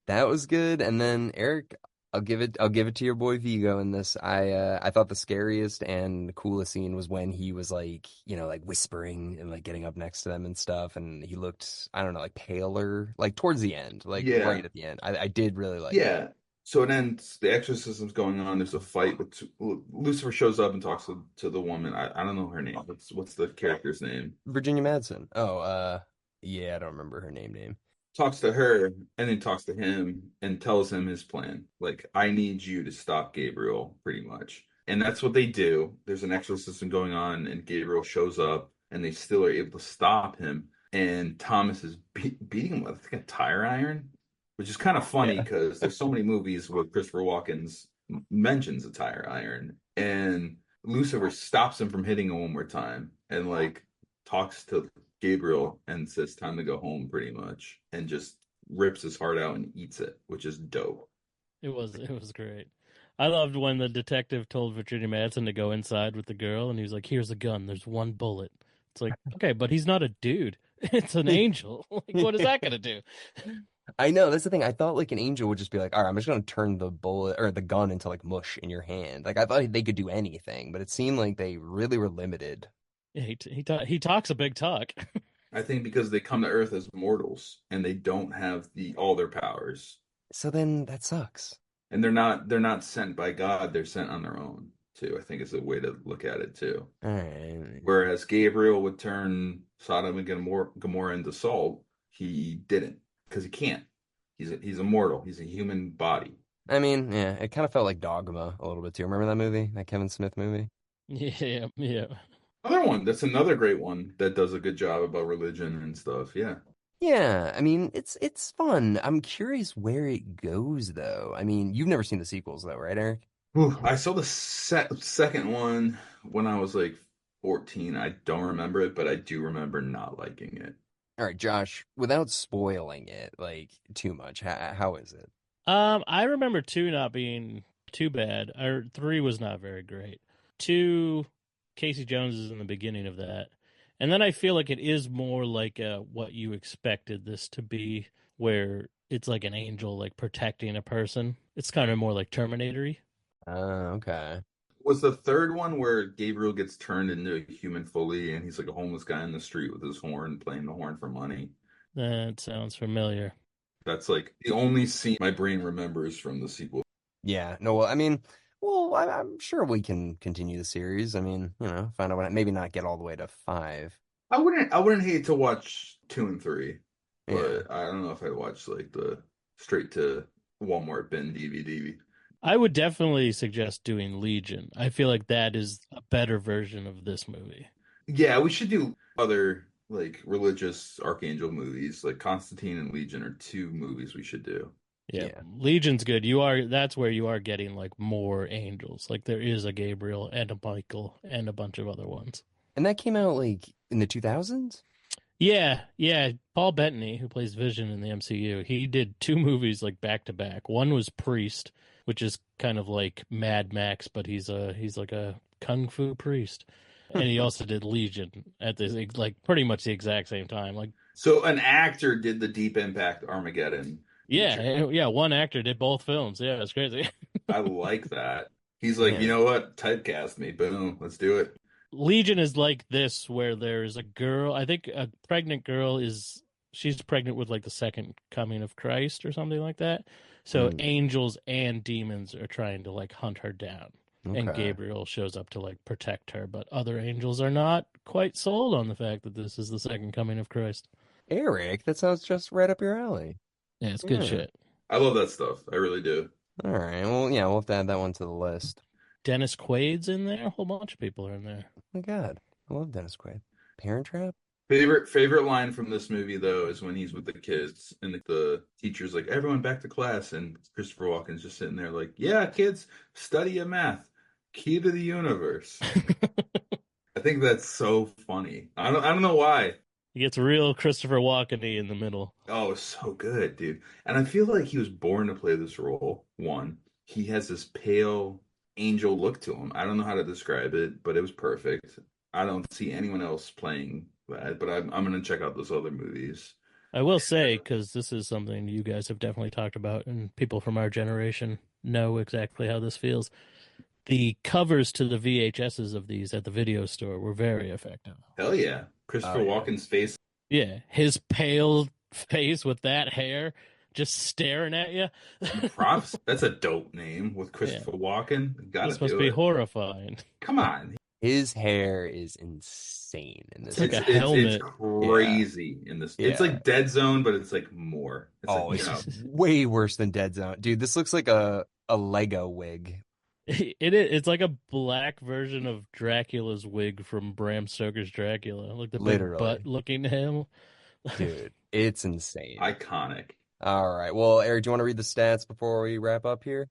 That was good. And then Eric, I'll give it to your boy Vigo in this. I thought the scariest and coolest scene was when he was like, like whispering and like getting up next to them and stuff, and he looked, I don't know, like paler, like towards the end, like Yeah, right at the end. I did really like that. yeah. So then the exorcism's going on. There's a fight with Lucifer shows up and talks to the woman. I don't know her name. What's the character's name? Virginia Madsen. Oh, yeah, I don't remember her name. Talks to her and then talks to him and tells him his plan. Like, I need you to stop Gabriel, pretty much. And that's what they do. There's an exorcism going on, and Gabriel shows up, and they still are able to stop him. And Thomas is beating him with, I think, a tire iron, which is kind of funny Yeah. because there's so many movies where Christopher Walken's mentions a tire iron, and Lucifer stops him from hitting him one more time, and like talks to Gabriel and says time to go home pretty much and just rips his heart out and eats it, which is dope. It was great. I loved when the detective told Virginia Madsen to go inside with the girl, and he was like, "Here's a gun. There's one bullet." It's like, okay, but he's not a dude. It's an angel. Like, what is that gonna do? I know, that's the thing. I thought like an angel would just be like, all right, I'm just gonna turn the bullet or the gun into like mush in your hand. Like I thought they could do anything, but it seemed like they really were limited. Yeah, he talks a big talk. I think because they come to Earth as mortals and they don't have the all their powers. So then that sucks. And they're not sent by God, they're sent on their own too. I think is a way to look at it too. All right. Whereas Gabriel would turn Sodom and Gomorrah into salt, he didn't because he can't. He's immortal. He's a human body. I mean, yeah, it kind of felt like Dogma a little bit too. Remember that movie, that Kevin Smith movie? Yeah, yeah. Another one. That's another great one that does a good job about religion and stuff. Yeah. Yeah, I mean, it's fun. I'm curious where it goes though. I mean, you've never seen the sequels though, right, Eric? Whew, I saw the second one when I was like 14. I don't remember it, but I do remember not liking it. All right, Josh, without spoiling it like too much, how is it? I remember two not being too bad. Or three was not very great. Two, Casey Jones is in the beginning of that, and then I feel like it is more like what you expected this to be, where it's like an angel like protecting a person. It's kind of more like Terminator-y. Okay. Was the third one where Gabriel gets turned into a human fully and he's like a homeless guy in the street with his horn, playing the horn for money? That sounds familiar. That's like the only scene my brain remembers from the sequel. Yeah, no, well, I mean, well, I'm sure we can continue the series. I mean, find out maybe not get all the way to five. I wouldn't hate to watch two and three, Yeah. but I don't know if I'd watch like the straight to Walmart bin DVD. I would definitely suggest doing Legion. I feel like that is a better version of this movie. Yeah, we should do other like religious archangel movies. Like Constantine and Legion are two movies we should do. Yeah, Yeah. Legion's good. That's where you are getting like more angels. Like there is a Gabriel and a Michael and a bunch of other ones. And that came out like in the 2000s? Yeah, yeah. Paul Bettany, who plays Vision in the MCU, he did two movies like back to back. One was Priest, which is kind of like Mad Max, but he's like a kung fu priest. And he also did Legion at this like pretty much the exact same time. Like So an actor did the Deep Impact Armageddon yeah, feature. yeah, one actor did both films. Yeah, it's crazy. I like that. He's like, Yeah. you know what? Typecast me. Boom. Let's do it. Legion is like this, where there's a girl, I think a pregnant girl she's pregnant with like the second coming of Christ or something like that. So Mm, angels and demons are trying to like hunt her down. And okay. Gabriel shows up to like protect her, but other angels are not quite sold on the fact that this is the second coming of Christ. Eric, that sounds just right up your alley. Yeah, it's good Yeah. shit. I love that stuff. I really do. All right. Well, yeah, we'll have to add that one to the list. Dennis Quaid's in there. A whole bunch of people are in there. Oh my God. I love Dennis Quaid. Parent Trap? Favorite line from this movie though is when he's with the kids and the teacher's like, "Everyone back to class," and Christopher Walken's just sitting there like, "Yeah, kids, study a math, key to the universe." I think that's so funny. I don't know why. He gets real Christopher Walken-y in the middle. Oh, it's so good, dude. And I feel like he was born to play this role. One, he has this pale angel look to him. I don't know how to describe it, but it was perfect. I don't see anyone else playing that, but I'm gonna check out those other movies. I will say, because this is something you guys have definitely talked about, and people from our generation know exactly how this feels. The covers to the VHSs of these at the video store were very effective. Hell yeah. Christopher Oh, yeah. Walken's face. Yeah, his pale face with that hair just staring at you. Props. That's a dope name with Christopher Walken. Gotta This must do be it. horrifying. Come on. His hair is insane in this. It's like movie. a helmet. It's crazy in this. It's Yeah. like Dead Zone, but it's like more. It's Oh, like, it's way worse than Dead Zone. Dude, this looks like a Lego wig. It's like a black version of Dracula's wig from Bram Stoker's Dracula. Like the big Literally. butt looking him. Dude, it's insane. iconic. All right. Well, Eric, do you want to read the stats before we wrap up here?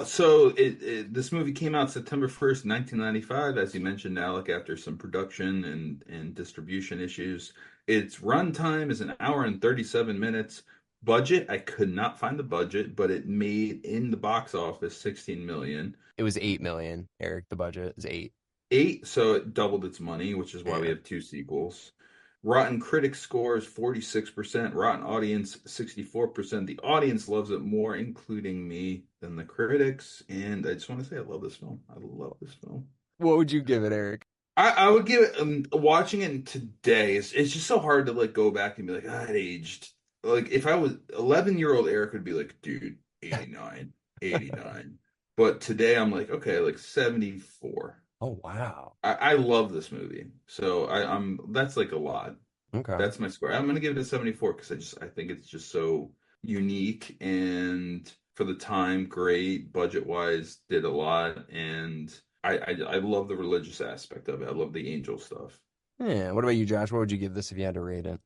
So this movie came out September 1st, 1995, as you mentioned, Alec, after some production and distribution issues. Its runtime is an hour and 37 minutes. Budget, I could not find the budget, but it made in the box office 16 million. It was 8 million, Eric. The budget is 8. 8, so it doubled its money, which is why we Yeah. have 2 sequels. Rotten Critics scores 46%, Rotten Audience 64%. The audience loves it more, including me, than the critics. And I just want to say I love this film. I love this film. What would you give it, Eric? I would give it, watching it today, it's just so hard to like go back and be like, it aged. Like if I was 11-year-old Eric would be like, dude, 89, 89. But today I'm like, okay, like 74. Oh, wow. I love this movie. So I'm that's like a lot. Okay. That's my score. I'm gonna give it a 74 because I think it's just so unique and for the time, great, budget wise, did a lot, and I love the religious aspect of it. I love the angel stuff. Yeah. What about you, Josh? What would you give this if you had to rate it?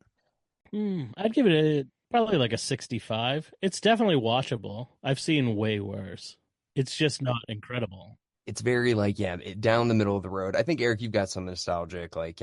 I'd give it probably like a 65. It's definitely watchable. I've seen way worse. It's just not incredible. It's very like, yeah, down the middle of the road. I think, Eric, you've got some nostalgic, like,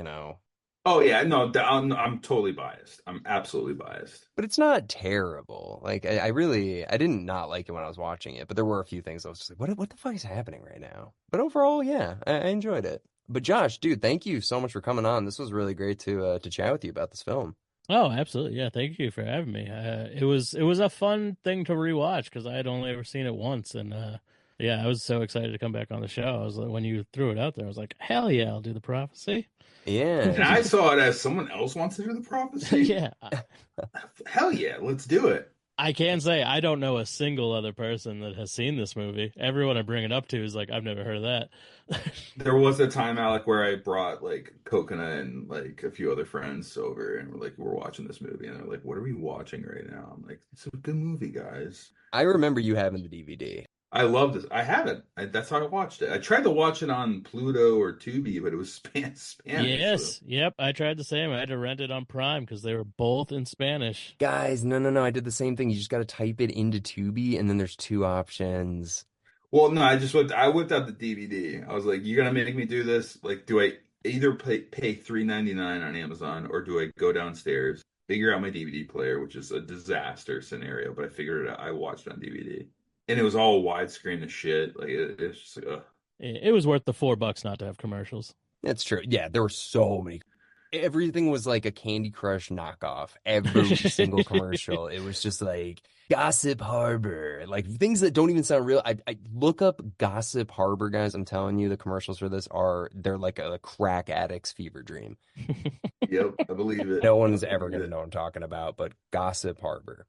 Oh yeah, no, I'm totally biased. I'm absolutely biased. but it's not terrible. Like, I didn't not like it when I was watching it, but there were a few things I was just like, what the fuck is happening right now? But overall, yeah, I enjoyed it. But Josh, dude, thank you so much for coming on. This was really great to chat with you about this film. Oh, absolutely. Yeah, thank you for having me. It was a fun thing to rewatch because I had only ever seen it once, and yeah, I was so excited to come back on the show. I was like, when you threw it out there, I was like, hell yeah, I'll do the prophecy. And Yeah. I saw it as someone else wants to do the prophecy. Yeah, Hell yeah, let's do it. I can say I don't know a single other person that has seen this movie. Everyone I bring it up to is like, I've never heard of that. There was a time, Alec, where I brought like Coconut and like a few other friends over, and we're watching this movie, and they're like, "What are we watching right now?" I'm like, "It's a good movie, guys." I remember you having the DVD. I love this. I have it. That's how I watched it. I tried to watch it on Pluto or Tubi, but it was Spanish. Yes, yep. I tried the same. I had to rent it on Prime because they were both in Spanish. Guys, no. I did the same thing. You just got to type it into Tubi, and then there's 2 options. Well, no, I whipped out the DVD. I was like, "You're gonna make me do this? Like, do I either pay $3.99 on Amazon or do I go downstairs, figure out my DVD player, which is a disaster scenario, but I figured it out. I watched it on DVD, and it was all widescreen as shit. Like, it's just like, ugh. It was worth the $4 not to have commercials. That's true. Yeah, there were so many. Everything was like a Candy Crush knockoff. Every single commercial. It was just like Gossip Harbor, like things that don't even sound real. I look up Gossip Harbor, guys. I'm telling you, the commercials for this they're like a crack addict's fever dream. Yep, I believe it. No one's ever gonna know what I'm talking about, but Gossip Harbor.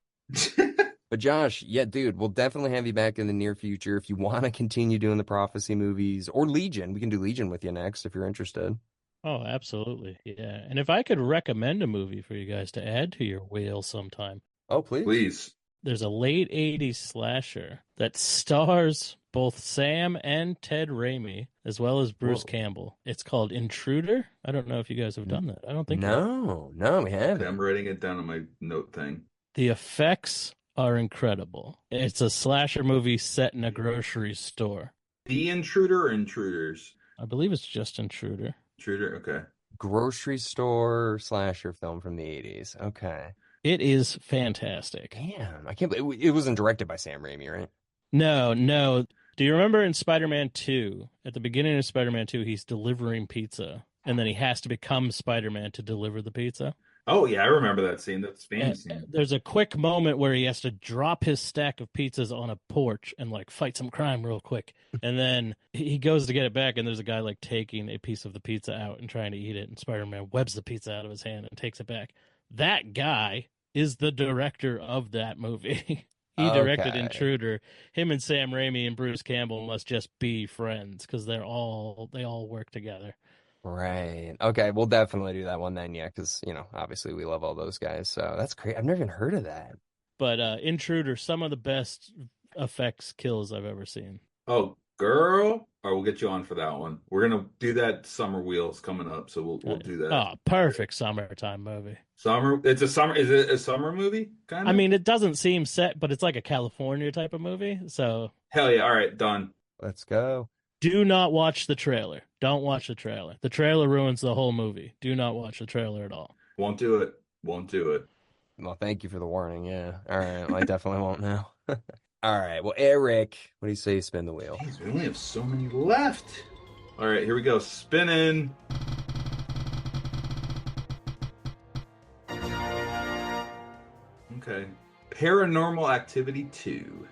But Josh, yeah, dude, we'll definitely have you back in the near future if you want to continue doing the prophecy movies or Legion. We can do Legion with you next if you're interested. Oh, absolutely. Yeah. And if I could recommend a movie for you guys to add to your wheel sometime. Oh, please. Please. there's a late 80s slasher that stars both Sam and Ted Raimi, as well as Bruce Whoa. Campbell. It's called Intruder. I don't know if you guys have done that. I don't think you have. No, we haven't. I'm writing it down on my note thing. The effects are incredible. It's a slasher movie set in a grocery store. The Intruder or Intruders? I believe it's just Intruder. Intruder, okay. Grocery store slasher film from the 80s. Okay. It is fantastic. Damn, I can't believe it wasn't directed by Sam Raimi, right? No. Do you remember in Spider-Man 2, at the beginning of Spider-Man 2, he's delivering pizza, and then he has to become Spider-Man to deliver the pizza? Oh, yeah, I remember that scene. That's famous And scene. there's a quick moment where he has to drop his stack of pizzas on a porch and like fight some crime real quick. And then he goes to get it back, and there's a guy like taking a piece of the pizza out and trying to eat it, and Spider-Man webs the pizza out of his hand and takes it back. That guy is the director of that movie. He directed Okay. Intruder. Him and Sam Raimi and Bruce Campbell must just be friends because they all work together. Right. Okay, we'll definitely do that one then, yeah, because, obviously we love all those guys. So that's great. I've never even heard of that. But Intruder, some of the best effects kills I've ever seen. Oh, girl. All right, we'll get you on for that one. We're gonna do that. Summer Wheels coming up, so we'll do that. Oh, perfect summertime movie. Summer. It's a summer. Is it a summer movie? Kind of. I mean, it doesn't seem set, but it's like a California type of movie. So hell yeah! All right, done. Let's go. do not watch the trailer. Don't watch the trailer. The trailer ruins the whole movie. Do not watch the trailer at all. Won't do it. Won't do it. Well, thank you for the warning, yeah. All right, well, I definitely won't now. All right, well, Eric, what do you say you spin the wheel? Jeez, we only have so many left. All right, here we go. Spinning. Okay. Paranormal Activity 2.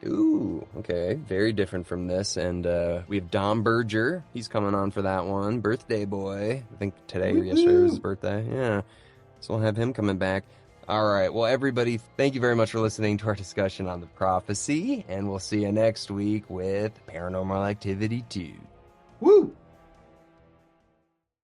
Ooh, okay, very different from this. And we have Dom Berger. He's coming on for that one. Birthday boy. I think today or yesterday was his birthday. Yeah, so we'll have him coming back. All right, well, everybody, thank you very much for listening to our discussion on The Prophecy. And we'll see you next week with Paranormal Activity 2. Woo!